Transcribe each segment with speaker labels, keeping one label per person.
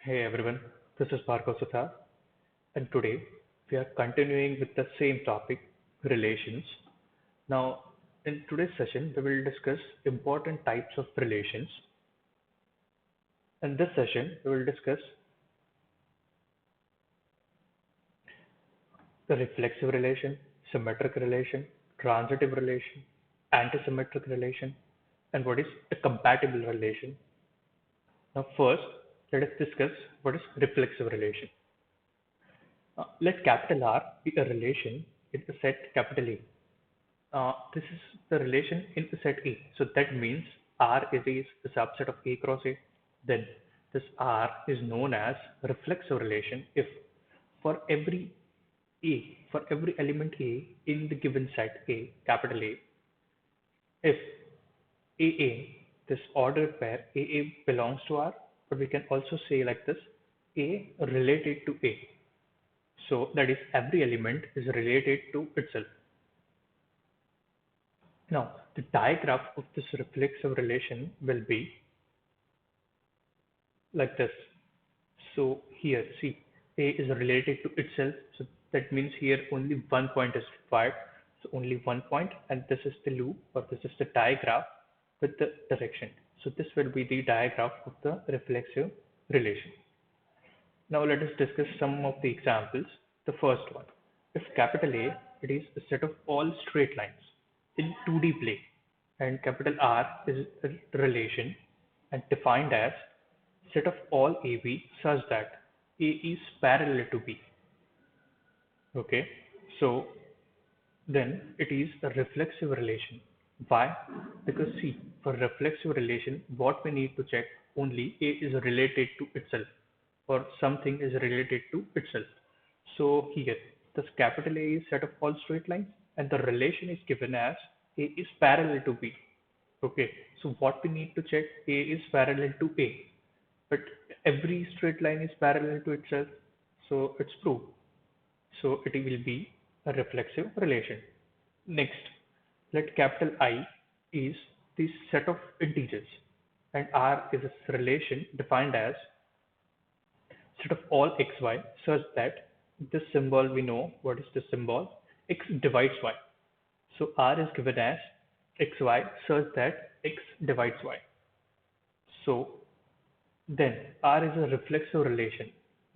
Speaker 1: Hey everyone, this is Bhargav Sutha, and today we are continuing with the same topic, relations. Now, in today's session, we will discuss important types of relations. In this session, we will discuss the reflexive relation, symmetric relation, transitive relation, antisymmetric relation, and what is a compatible relation. Now, first, let us discuss what is reflexive relation. Let capital R be a relation in the set capital A. This is the relation in the set A. So that means R is a subset of A cross A. Then this R is known as reflexive relation if for every for every element A in the given set A, capital A, if AA, this ordered pair AA belongs to R, but we can also say like this, A related to A. So that is every element is related to itself. Now, the diagram of this reflexive relation will be like this. So here, see, A is related to itself. So that means here only one point is required. So only one point, and this is the loop, or this is the diagram with the direction. So this will be the diagram of the reflexive relation. Now let us discuss some of the examples. The first one, if capital A, it is a set of all straight lines in 2D plane, and capital R is a relation and defined as set of all AB such that A is parallel to B. Okay, so then it is a reflexive relation. Why? Because see, for reflexive relation, what we need to check only A is related to itself or something is related to itself. So here, this capital A is set of all straight lines and the relation is given as A is parallel to B. Okay, so what we need to check, A is parallel to A, but every straight line is parallel to itself, so it's proved. So it will be a reflexive relation. Next, let capital I is the set of integers and R is a relation defined as set of all xy such that this symbol, we know what is the symbol, x divides y. So R is given as xy such that x divides y. So then R is a reflexive relation.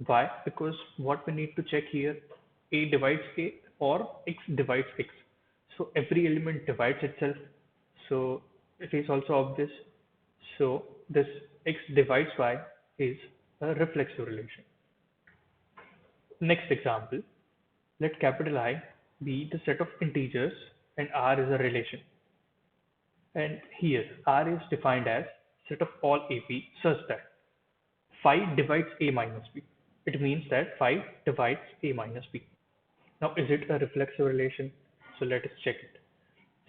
Speaker 1: Why? Because what we need to check here, A divides A or X divides X. So every element divides itself. So it is also obvious. So this X divides Y is a reflexive relation. Next example, let capital I be the set of integers and R is a relation. And here R is defined as set of all AP such that phi divides A minus B. It means that phi divides A minus B. Now, is it a reflexive relation? So let us check it.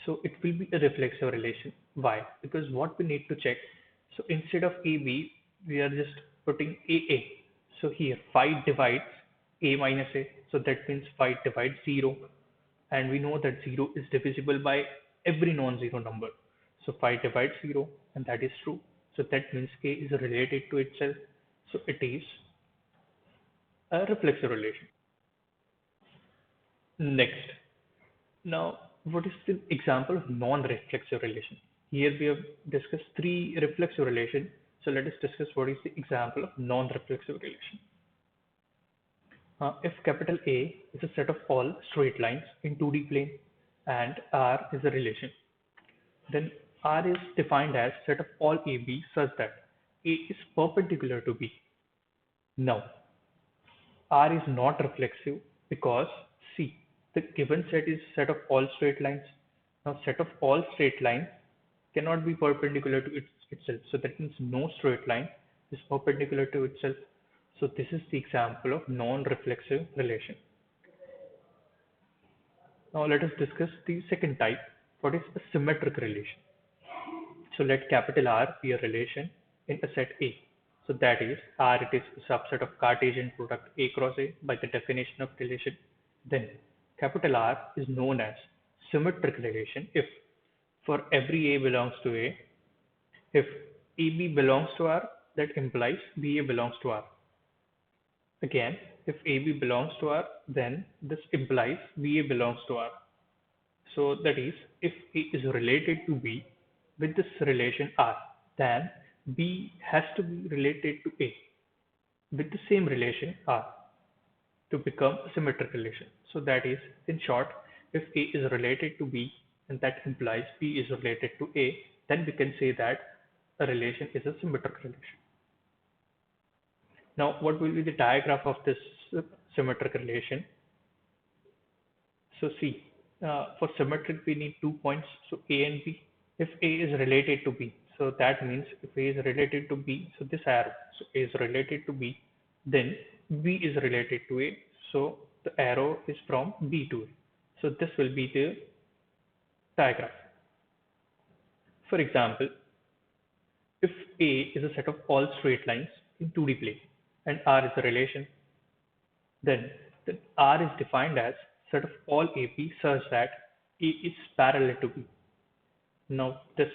Speaker 1: So it will be a reflexive relation. Why? Because what we need to check, so instead of AB, we are just putting AA. So here phi divides A minus A. So that means phi divides 0. And we know that 0 is divisible by every non-zero number. So phi divides 0 and that is true. So that means A is related to itself. So it is a reflexive relation. Next, now what is the example of non-reflexive relation? Here we have discussed three reflexive relation. So let us discuss what is the example of non-reflexive relation. If capital A is a set of all straight lines in 2D plane and R is a relation, then R is defined as set of all AB such that A is perpendicular to B. Now, R is not reflexive because see, the given set is set of all straight lines. Now, set of all straight lines cannot be perpendicular to itself. So that means no straight line is perpendicular to itself. So this is the example of non-reflexive relation. Now let us discuss the second type. What is a symmetric relation? So let capital R be a relation in a set A. So that is R, it is a subset of Cartesian product A cross A by the definition of relation. Then capital R is known as symmetric relation if for every A belongs to A, if AB belongs to R, that implies BA belongs to R. Again, if AB belongs to R, then this implies BA belongs to R. So that is, if A is related to B with this relation R, then B has to be related to A with the same relation R to become a symmetric relation. So that is, in short, if A is related to B and that implies B is related to A, then we can say that a relation is a symmetric relation. Now, what will be the diagram of this symmetric relation? So see, for symmetric, we need 2 points, so A and B. If A is related to B, so that means if A is related to B, so this arrow, so A is related to B, then B is related to A, so the arrow is from B to A. So this will be the diagram. For example, if A is a set of all straight lines in 2D plane and R is a relation, then R is defined as set of all AP such that A is parallel to B. Now this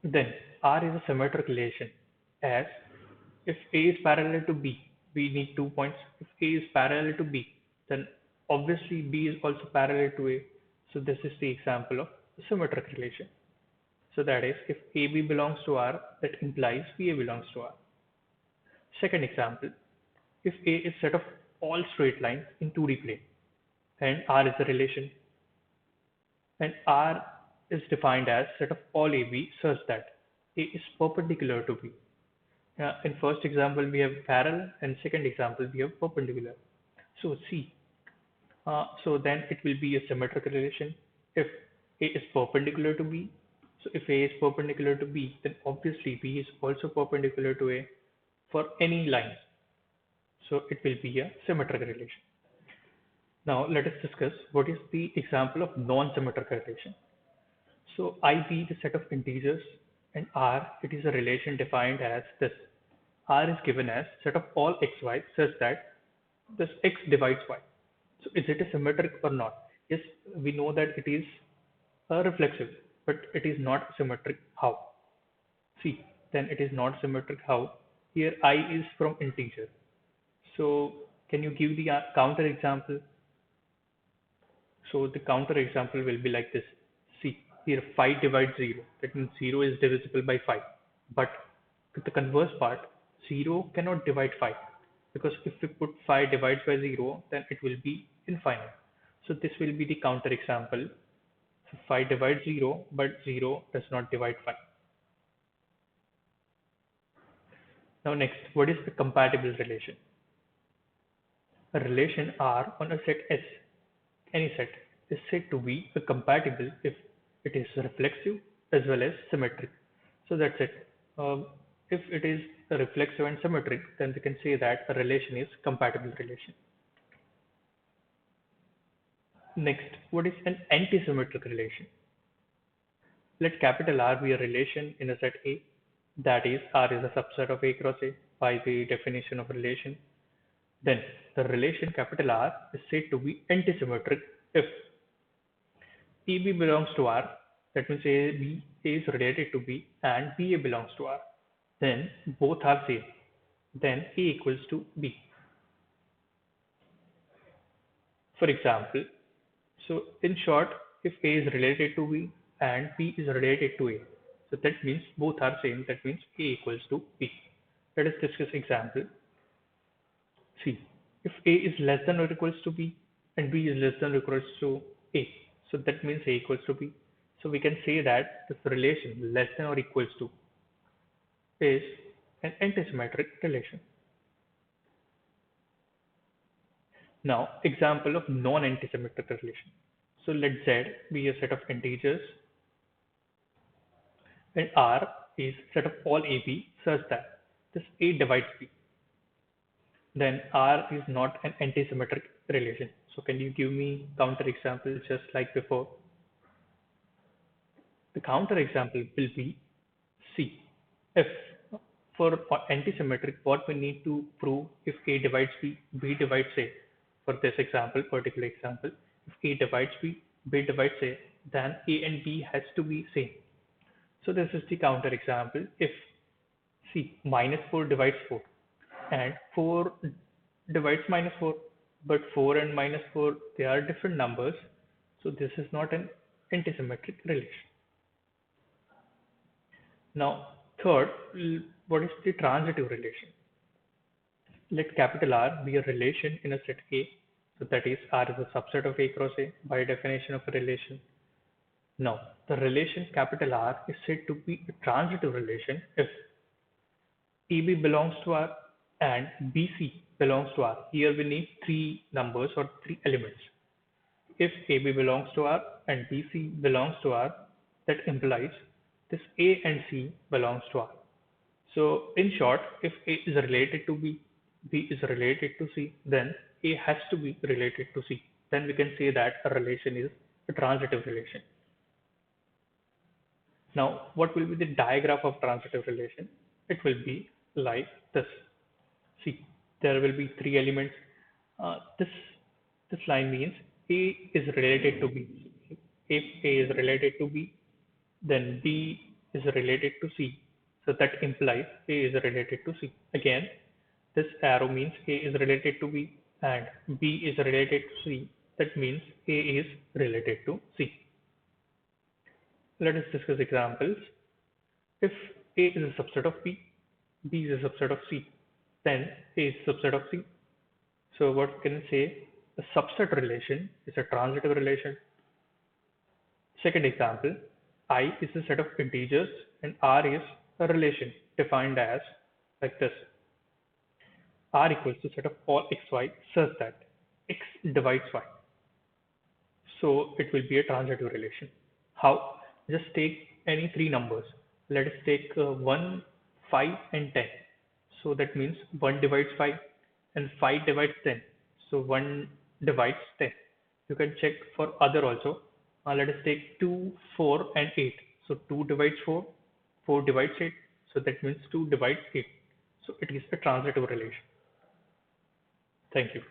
Speaker 1: then R is a symmetric relation as if A is parallel to B, we need 2 points. If A is parallel to B, then obviously B is also parallel to A. So this is the example of a symmetric relation. So that is, if AB belongs to R, that implies BA belongs to R. Second example, if A is set of all straight lines in 2D plane and R is a relation, and R is defined as set of all AB such that A is perpendicular to B. In first example we have parallel and second example we have perpendicular. So see, so then it will be a symmetric relation if A is perpendicular to B. So if A is perpendicular to B, then obviously B is also perpendicular to A for any line. So it will be a symmetric relation. Now let us discuss what is the example of non-symmetric relation. So I be the set of integers and R, it is a relation defined as this. R is given as set of all xy such that this x divides y. So is it a symmetric or not? Yes, we know that it is a reflexive, but it is not symmetric. How? See, then it is not symmetric. How? Here I is from integer. So can you give the counter example? So the counter example will be like this. See, here 5 divides 0. That means 0 is divisible by 5. But the converse part, 0 cannot divide 5. Because if we put 5 divides by 0, then it will be infinite. So this will be the counter example. So 5 divides 0, but 0 does not divide 5. Now next, what is the compatible relation? A relation R on a set S, any set, is said to be a compatible if it is reflexive as well as symmetric. So that's it. If it is reflexive and symmetric, then we can say that a relation is compatible relation. Next, what is an antisymmetric relation? Let capital R be a relation in a set A, that is, R is a subset of A cross A by the definition of relation. Then the relation capital R is said to be antisymmetric if AB belongs to R, that means A is related to B and BA belongs to R. Then both are same. Then A equals to B. For example, so in short, if A is related to B and B is related to A, so that means both are same. That means A equals to B. Let us discuss example. See, if A is less than or equals to B and B is less than or equals to A, so that means A equals to B. So we can say that this relation less than or equals to is an antisymmetric relation. Now, example of non-antisymmetric relation. So let Z be a set of integers and R is set of all AB such that this A divides B. Then R is not an antisymmetric relation. So can you give me counter example just like before? The counter example will be C. If for antisymmetric, what we need to prove if A divides B, B divides A. For this example, particular example, if A divides B, B divides A, then A and B has to be same. So this is the counter example. If C minus 4 divides 4, and 4 divides minus 4, but 4 and minus 4, they are different numbers, so this is not an antisymmetric relation. Now, third, what is the transitive relation? Let capital R be a relation in a set A, so that is R is a subset of A cross A by definition of a relation. Now, the relation capital R is said to be a transitive relation if AB belongs to R and BC belongs to R. Here we need three numbers or three elements. If AB belongs to R and BC belongs to R, that implies this A and C belongs to R. So in short, if A is related to B, B is related to C, then A has to be related to C. Then we can say that a relation is a transitive relation. Now, what will be the diagram of transitive relation? It will be like this. See, there will be three elements. This line means A is related to B. If A is related to B, then B is related to C. So that implies A is related to C. Again, this arrow means A is related to B and B is related to C. That means A is related to C. Let us discuss examples. If A is a subset of B, B is a subset of C, then A is a subset of C. So what can we say? A subset relation is a transitive relation. Second example, I is a set of integers and R is a relation defined as like this. R equals to set of all xy such that x divides y. So it will be a transitive relation. How? Just take any three numbers. Let us take 1, 5 and 10. So that means 1 divides 5 and 5 divides 10. So 1 divides 10. You can check for other also. Let us take 2, 4 and 8. So 2 divides 4, 4 divides 8. So that means 2 divides 8. So it is a transitive relation. Thank you.